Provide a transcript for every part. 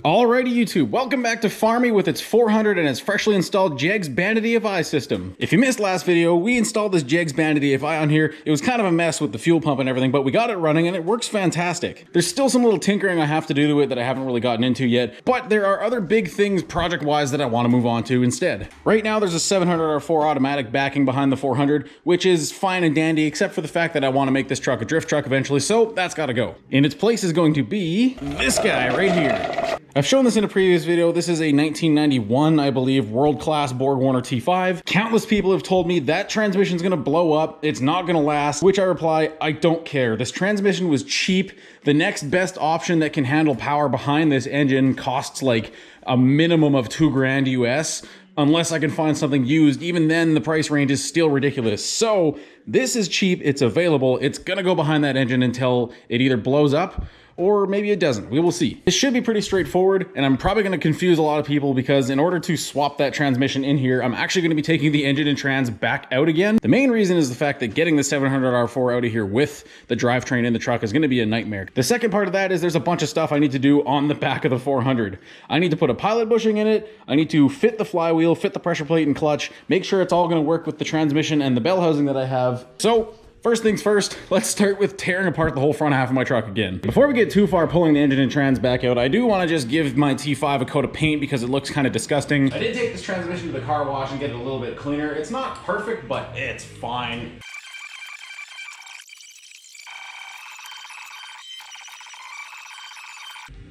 Alrighty YouTube, welcome back to Farmy with its 400 and its freshly installed Jegs Bandit EFI system. If you missed last video, we installed this Jegs Bandit EFI on here. It was kind of a mess with the fuel pump and everything, but we got it running and it works fantastic. There's still some little tinkering I have to do to it that I haven't really gotten into yet, but there are other big things project-wise that I want to move on to instead. Right now there's a 700R4 automatic backing behind the 400, which is fine and dandy except for the fact that I want to make this truck a drift truck eventually, so that's gotta go. In its place is going to be this guy right here. I've shown this in a previous video. This is a 1991, I believe, world-class BorgWarner T5. Countless people have told me that transmission's gonna blow up, it's not gonna last, which I reply, I don't care. This transmission was cheap. The next best option that can handle power behind this engine costs like a minimum of $2,000 US. Unless I can find something used, even then the price range is still ridiculous. So this is cheap, it's available, it's gonna go behind that engine until it either blows up or maybe it doesn't. We will see. This should be pretty straightforward, and I'm probably gonna confuse a lot of people because in order to swap that transmission in here, I'm actually gonna be taking the engine and trans back out again. The main reason is the fact that getting the 700R4 out of here with the drivetrain in the truck is gonna be a nightmare. The second part of that is there's a bunch of stuff I need to do on the back of the 400. I need to put a pilot bushing in it, I need to fit the flywheel, fit the pressure plate and clutch, make sure it's all gonna work with the transmission and the bell housing that I have. So, first things first, let's start with tearing apart the whole front half of my truck again. Before we get too far pulling the engine and trans back out, I do want to just give my T5 a coat of paint because it looks kind of disgusting. I did take this transmission to the car wash and get it a little bit cleaner. It's not perfect, but it's fine.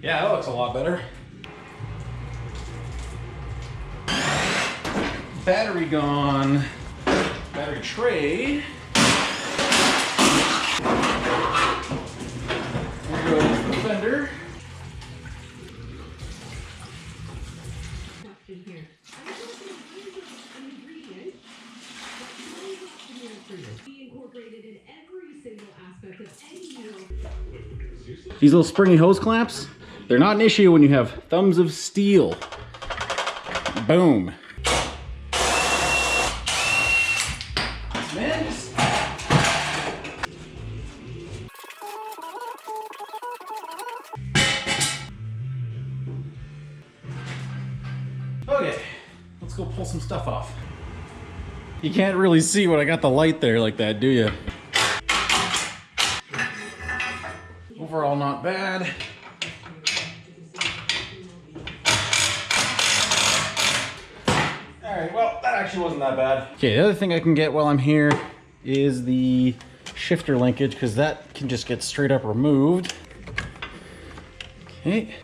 Yeah, that looks a lot better. Battery gone. Battery tray. There goes the fender. These little springy hose clamps, they're not an issue when you have thumbs of steel. Boom. Man, okay, let's go pull some stuff off. You can't really see when I got the light there like that, do you? Overall, not bad. Alright, well, that actually wasn't that bad. Okay, the other thing I can get while I'm here is the shifter linkage, because that can just get straight up removed. Okay.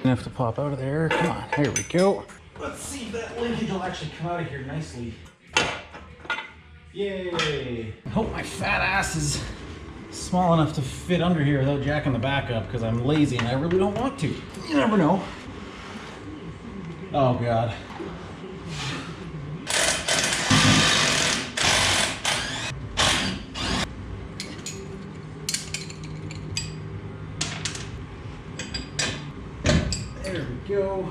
Enough to pop out of there. Come on, here we go. Let's see if that linkage will actually come out of here nicely. Yay! I hope my fat ass is small enough to fit under here without jacking the back up, because I'm lazy and I really don't want to. You never know. Oh God. There we go.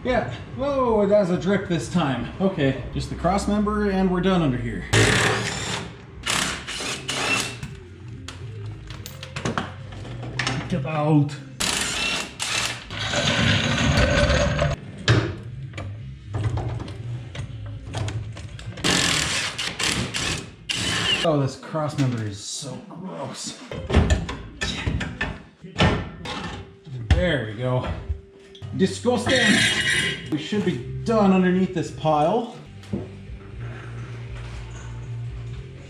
Yeah, whoa, it has a drip this time. Okay, just the cross member and we're done under here. Get out. Oh, this cross member is so gross. There we go. Disgusting. We should be done underneath this pile.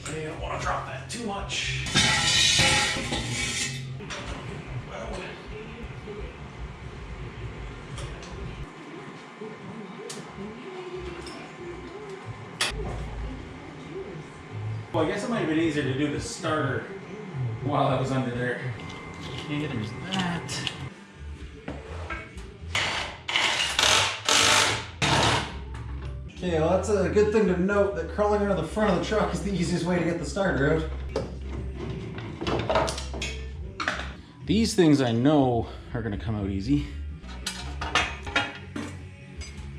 Okay, I don't want to drop that too much. Well, I guess it might have been easier to do the starter while I was under there. Okay, there's that. Okay, well that's a good thing to note that crawling around the front of the truck is the easiest way to get the starter out. These things I know are gonna come out easy.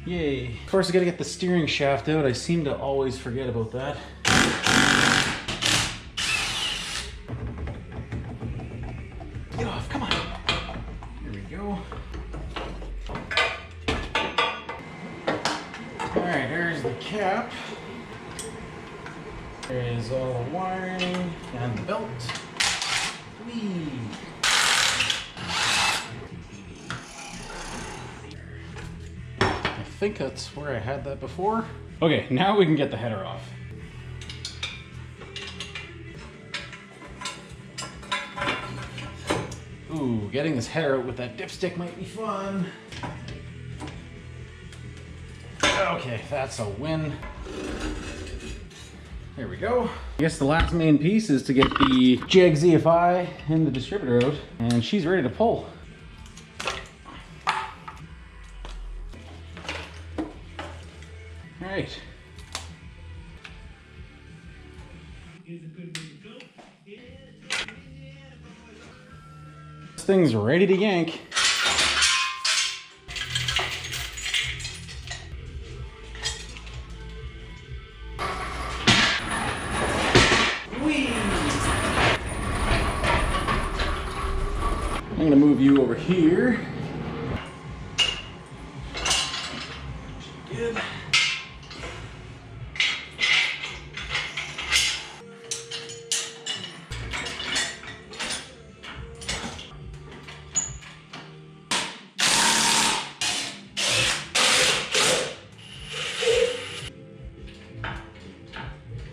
Yay. Of course I gotta get the steering shaft out. I seem to always forget about that. cap. There's all the wiring and the belt. Whee! I think that's where I had that before. Okay, now we can get the header off. Ooh, getting this header out with that dipstick might be fun. Okay, that's a win. There we go. I guess the last main piece is to get the Jag ZFI and the distributor out, and she's ready to pull. All right. This thing's ready to yank. I'm gonna move you over here. Good.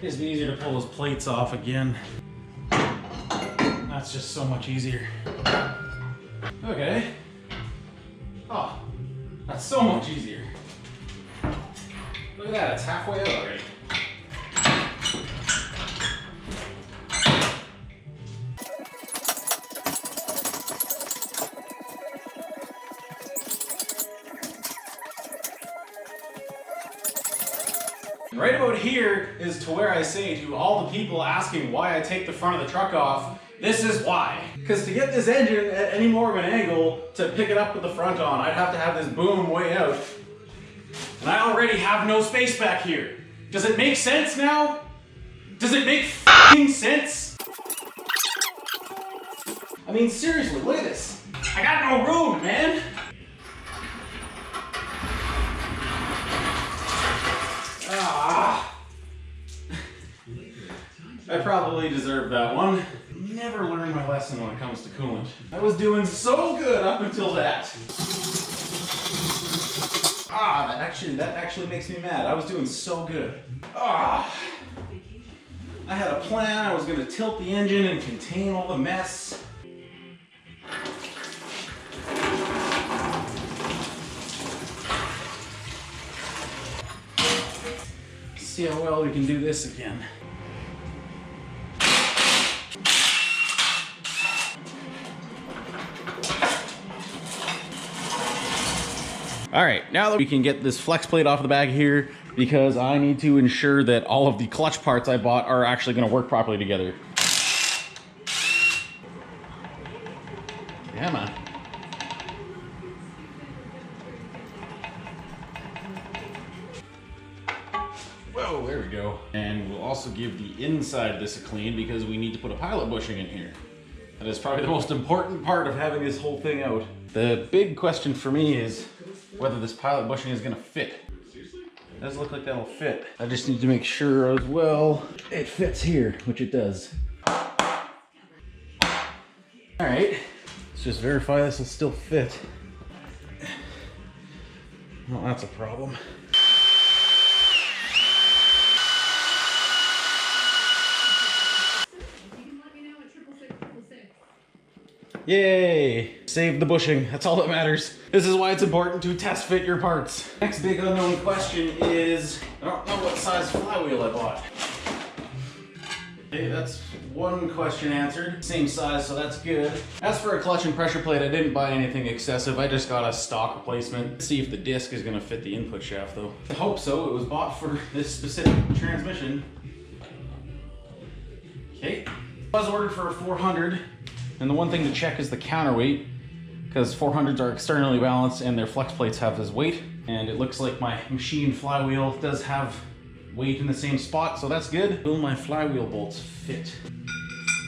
It'd be easier to pull those plates off again. That's just so much easier. Okay. Oh, that's so much easier. Look at that, it's halfway out already. Right about here is to where I say to all the people asking why I take the front of the truck off, this is why. Because to get this engine at any more of an angle to pick it up with the front on, I'd have to have this boom way out. And I already have no space back here. Does it make sense now? Does it make f***ing sense? I mean, seriously, look at this. I got no room, man. Ah. I probably deserved that one. Never learned my lesson when it comes to coolant. I was doing so good up until that. Ah, that actually makes me mad. I was doing so good. Ah. I had a plan. I was gonna tilt the engine and contain all the mess. See how well we can do this again. All right, now that we can get this flex plate off the back here, because I need to ensure that all of the clutch parts I bought are actually gonna work properly together. Yeah, man. Whoa, there we go. And we'll also give the inside of this a clean because we need to put a pilot bushing in here. That is probably the most important part of having this whole thing out. The big question for me is whether this pilot bushing is gonna fit. It does look like that'll fit. I just need to make sure as well it fits here, which it does. All right, let's just verify this will still fit. Well, that's a problem. Yay! Save the bushing. That's all that matters. This is why it's important to test fit your parts. Next big unknown question is, I don't know what size flywheel I bought. Okay, that's one question answered. Same size, so that's good. As for a clutch and pressure plate, I didn't buy anything excessive. I just got a stock replacement. Let's see if the disc is gonna fit the input shaft though. I hope so. It was bought for this specific transmission. Okay. I was ordered for a 400. And the one thing to check is the counterweight, because 400s are externally balanced and their flex plates have this weight. And it looks like my machine flywheel does have weight in the same spot, so that's good. Will my flywheel bolts fit?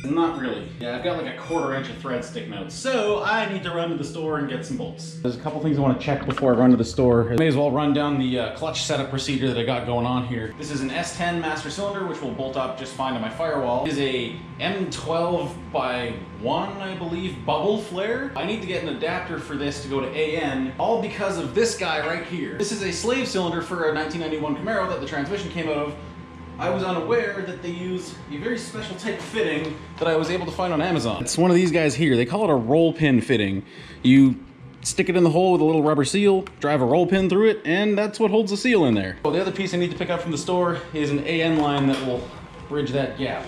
Not really. Yeah, I've got like a 1/4 inch of thread sticking out. So I need to run to the store and get some bolts. There's a couple things I want to check before I run to the store. I may as well run down the clutch setup procedure that I got going on here. This is an S10 master cylinder, which will bolt up just fine to my firewall. It is a M12/1, I believe, bubble flare. I need to get an adapter for this to go to AN, all because of this guy right here. This is a slave cylinder for a 1991 Camaro that the transmission came out of. I was unaware that they use a very special type of fitting that I was able to find on Amazon. It's one of these guys here. They call it a roll pin fitting. You stick it in the hole with a little rubber seal, drive a roll pin through it, and that's what holds the seal in there. Well, the other piece I need to pick up from the store is an AN line that will bridge that gap.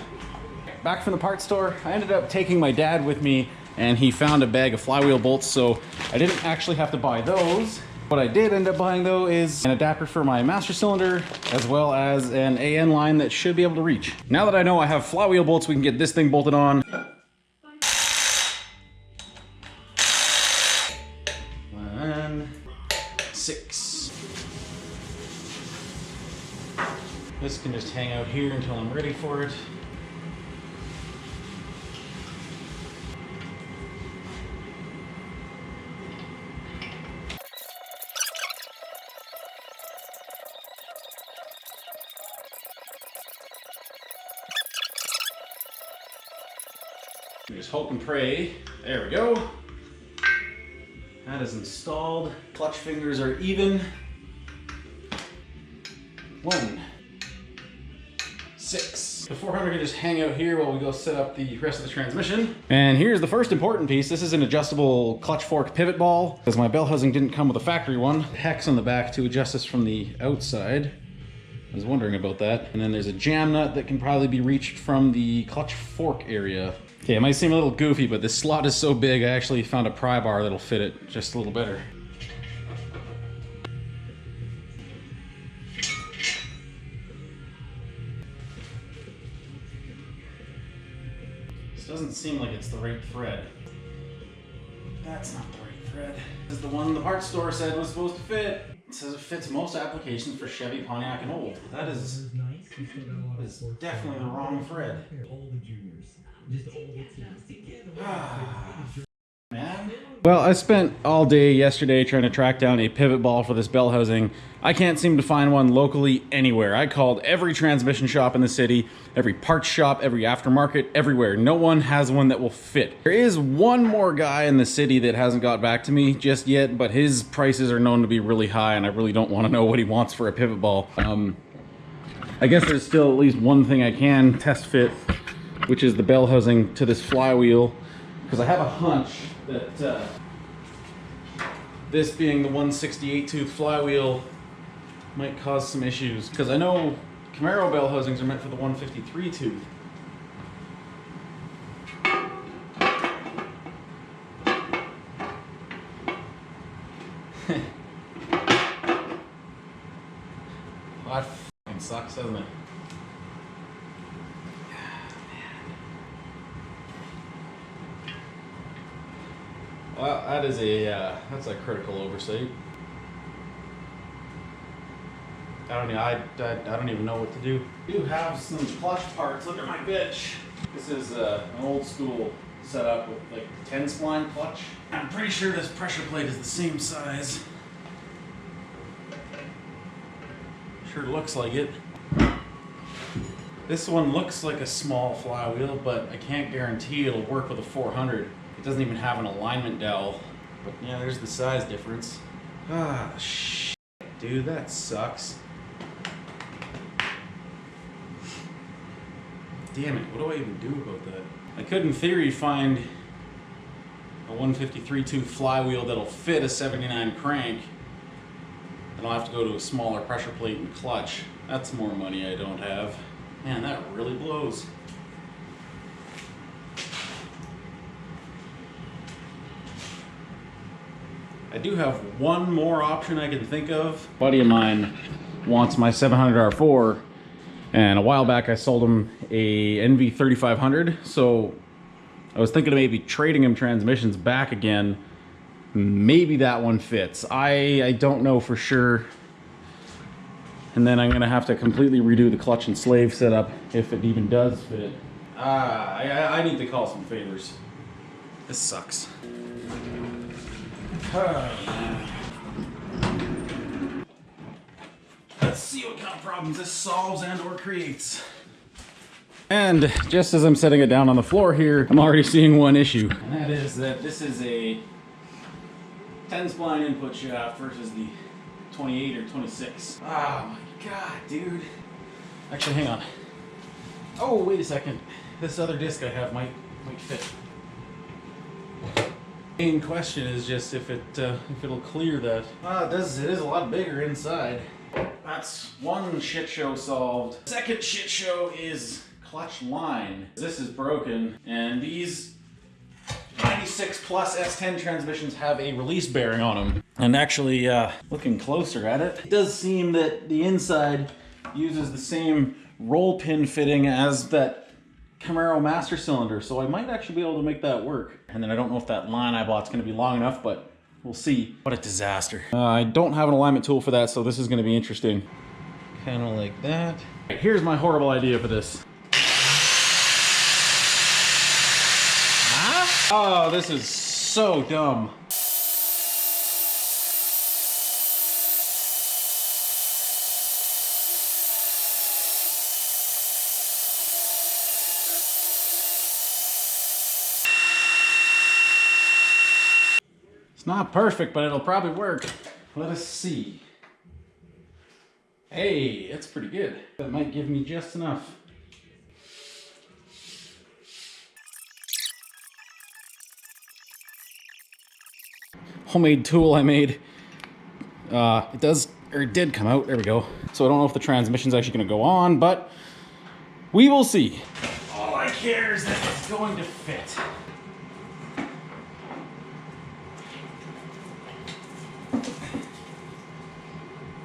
Back from the parts store, I ended up taking my dad with me, and he found a bag of flywheel bolts, so I didn't actually have to buy those. What I did end up buying though is an adapter for my master cylinder, as well as an AN line that should be able to reach. Now that I know I have flywheel bolts, we can get this thing bolted on. 1, 6. This can just hang out here until I'm ready for it. Just hope and pray. There we go. That is installed. Clutch fingers are even. 1, 6. The 400 can just hang out here while we go set up the rest of the transmission. And here's the first important piece. This is an adjustable clutch fork pivot ball, because my bell housing didn't come with a factory one. Hex on the back to adjust this from the outside. I was wondering about that. And then there's a jam nut that can probably be reached from the clutch fork area. Okay, it might seem a little goofy, but this slot is so big, I actually found a pry bar that'll fit it just a little better. This doesn't seem like it's the right thread. That's not the right thread. This is the one the parts store said was supposed to fit. It says it fits most applications for Chevy, Pontiac, and Old. That is definitely the wrong thread. Man. Well, I spent all day yesterday trying to track down a pivot ball for this bell housing. I can't seem to find one locally anywhere. I called every transmission shop in the city, every parts shop, every aftermarket, everywhere. No one has one that will fit. There is one more guy in the city that hasn't got back to me just yet, but his prices are known to be really high, and I really don't want to know what he wants for a pivot ball. I guess there's still at least one thing I can test fit, which is the bell housing to this flywheel, because I have a hunch that this being the 168 tooth flywheel might cause some issues, because I know Camaro bell housings are meant for the 153 tooth. Well, that fucking sucks, doesn't it? Well, that is that's a critical oversight. I don't even know what to do. I do have some clutch parts under my bitch. This is an old school setup with like 10 spline clutch. I'm pretty sure this pressure plate is the same size. Sure looks like it. This one looks like a small flywheel, but I can't guarantee it'll work with a 400. It doesn't even have an alignment dowel. But yeah, there's the size difference. Ah, shit, dude, that sucks. Damn it, what do I even do about that? I could, in theory, find a 153 tooth flywheel that'll fit a 79 crank. And I'll have to go to a smaller pressure plate and clutch. That's more money I don't have. Man, that really blows. I do have one more option I can think of. A buddy of mine wants my 700R4, and a while back I sold him a NV3500, so I was thinking of maybe trading him transmissions back again. Maybe that one fits. I don't know for sure. And then I'm gonna have to completely redo the clutch and slave setup if it even does fit. I need to call some favors. This sucks. Let's see what kind of problems this solves and or creates. And just as I'm setting it down on the floor here, I'm already seeing one issue. And that is that this is a 10 spline input shaft versus the 28 or 26. Oh my god, dude. Actually, hang on. Oh, wait a second. This other disc I have might fit. Main question is just if it'll clear that. It does. It is a lot bigger inside. That's one shit show solved. Second shit show is clutch line. This is broken, and these 96 plus S10 transmissions have a release bearing on them. And actually, looking closer at it, it does seem that the inside uses the same roll pin fitting as that Camaro master cylinder, so I might actually be able to make that work. And then I don't know if that line I bought's gonna be long enough, but we'll see. What a disaster. I don't have an alignment tool for that, so this is gonna be interesting. Kind of like that. Here's my horrible idea for this. Oh, this is so dumb. It's not perfect, but it'll probably work. Let us see. Hey, that's pretty good. That might give me just enough. Homemade tool I made. It did come out. There we go. So I don't know if the transmission's actually going to go on, but we will see. All I care is that it's going to fit.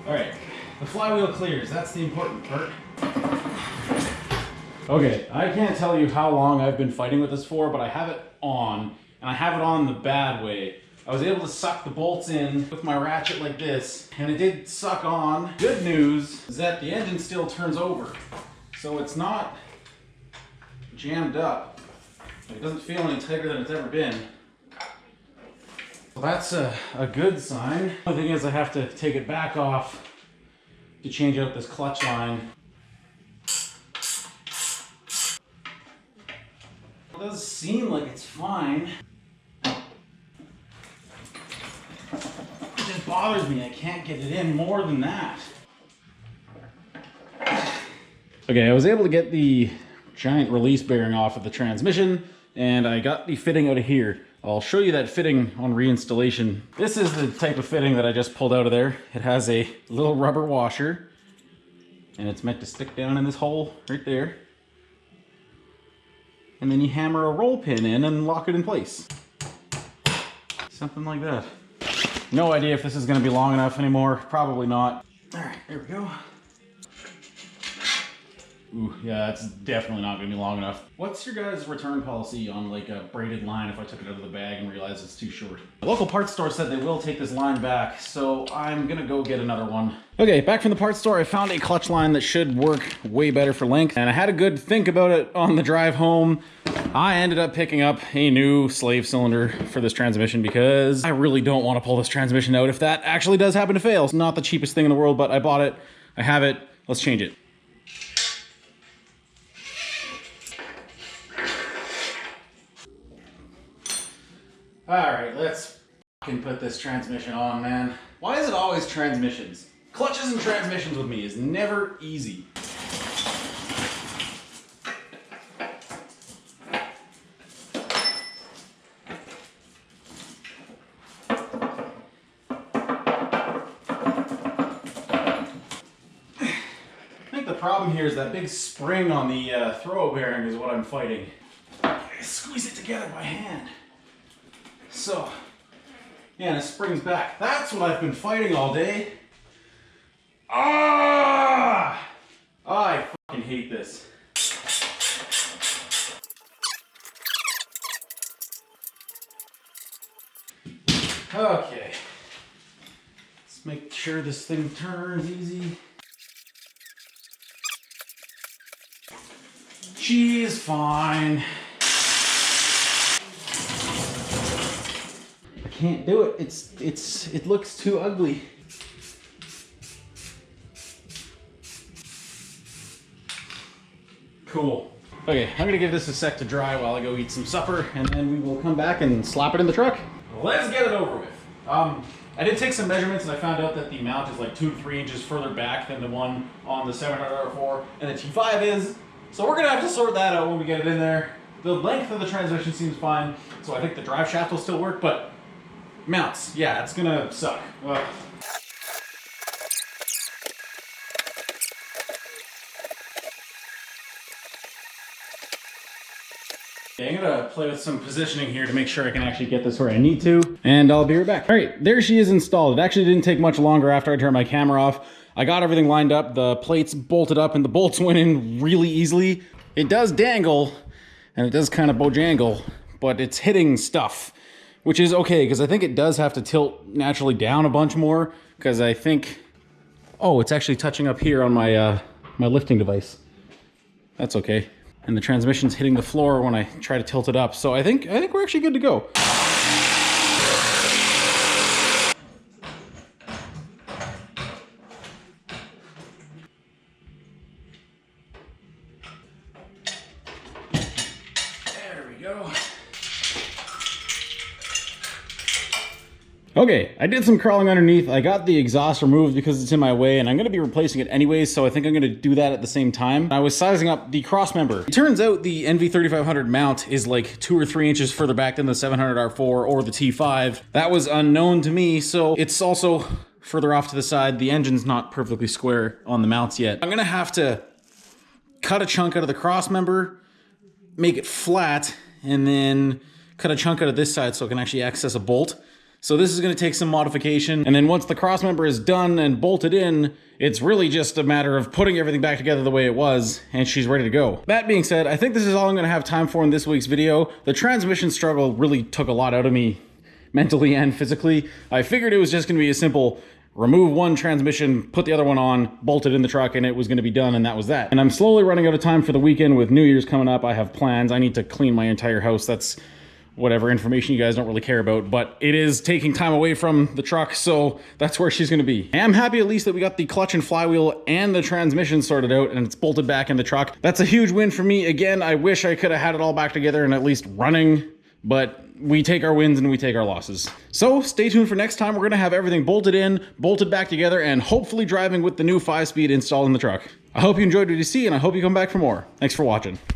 All right, the flywheel clears. That's the important part. Okay, I can't tell you how long I've been fighting with this for, but I have it on, and I have it on the bad way. I was able to suck the bolts in with my ratchet like this, and it did suck on. Good news is that the engine still turns over, so it's not jammed up. It doesn't feel any tighter than it's ever been. So that's a good sign. The thing is I have to take it back off to change out this clutch line. It does seem like it's fine. It just bothers me. I can't get it in more than that. Okay, I was able to get the giant release bearing off of the transmission, and I got the fitting out of here. I'll show you that fitting on reinstallation. This is the type of fitting that I just pulled out of there. It has a little rubber washer, and it's meant to stick down in this hole right there. And then you hammer a roll pin in and lock it in place. Something like that. No idea if this is gonna be long enough anymore. Probably not. All right, there we go. Ooh, yeah, that's definitely not gonna be long enough. What's your guys' return policy on like a braided line if I took it out of the bag and realized it's too short? The local parts store said they will take this line back, so I'm gonna go get another one. Okay, back from the parts store, I found a clutch line that should work way better for length, and I had a good think about it on the drive home. I ended up picking up a new slave cylinder for this transmission because I really don't want to pull this transmission out if that actually does happen to fail. It's not the cheapest thing in the world, but I bought it, I have it, let's change it. Alright, let's fucking put this transmission on, man. Why is it always transmissions? Clutches and transmissions with me is never easy. I think the problem here is that big spring on the throw bearing is what I'm fighting. I squeeze it together by hand. So, yeah, and it springs back. That's what I've been fighting all day. Ah! I fucking hate this. Okay. Let's make sure this thing turns easy. She is fine. I can't do it. It looks too ugly. Cool. Okay, I'm gonna give this a sec to dry while I go eat some supper, and then we will come back and slap it in the truck. Let's get it over with. I did take some measurements and I found out that the mount is like 2 to 3 inches further back than the one on the 700R4 and the T5 is. So we're gonna have to sort that out when we get it in there. The length of the transmission seems fine, so I think the drive shaft will still work, but mounts, yeah, it's gonna suck. Ugh. I'm gonna play with some positioning here to make sure I can actually get this where I need to, and I'll be right back. All right, there she is installed. It actually didn't take much longer after I turned my camera off. I got everything lined up, the plates bolted up, and the bolts went in really easily. It does dangle, and it does kind of bojangle, but it's hitting stuff, which is okay, because I think it does have to tilt naturally down a bunch more, because I think, oh, it's actually touching up here on my, my lifting device. That's okay. And the transmission's hitting the floor when I try to tilt it up. So I think we're actually good to go. There we go. Okay, I did some crawling underneath. I got the exhaust removed because it's in my way, and I'm gonna be replacing it anyways, so I think I'm gonna do that at the same time. I was sizing up the cross member. It turns out the NV3500 mount is like 2 or 3 inches further back than the 700R4 or the T5. That was unknown to me, so it's also further off to the side. The engine's not perfectly square on the mounts yet. I'm gonna have to cut a chunk out of the cross member, make it flat, and then cut a chunk out of this side so I can actually access a bolt. So this is going to take some modification, and then once the cross member is done and bolted in, it's really just a matter of putting everything back together the way it was, and she's ready to go. That being said, I think this is all I'm going to have time for in this week's video. The transmission struggle really took a lot out of me, mentally and physically. I figured it was just going to be a simple remove one transmission, put the other one on, bolt it in the truck, and it was going to be done, and that was that. And I'm slowly running out of time for the weekend with New Year's coming up. I have plans. I need to clean my entire house. That's whatever information you guys don't really care about, but it is taking time away from the truck, so that's where she's gonna be. I'm happy at least that we got the clutch and flywheel and the transmission sorted out and it's bolted back in the truck. That's a huge win for me. Again, I wish I could have had it all back together and at least running, but we take our wins and we take our losses. So stay tuned for next time. We're gonna have everything bolted in, bolted back together, and hopefully driving with the new 5-speed installed in the truck. I hope you enjoyed what you see, and I hope you come back for more. Thanks for watching.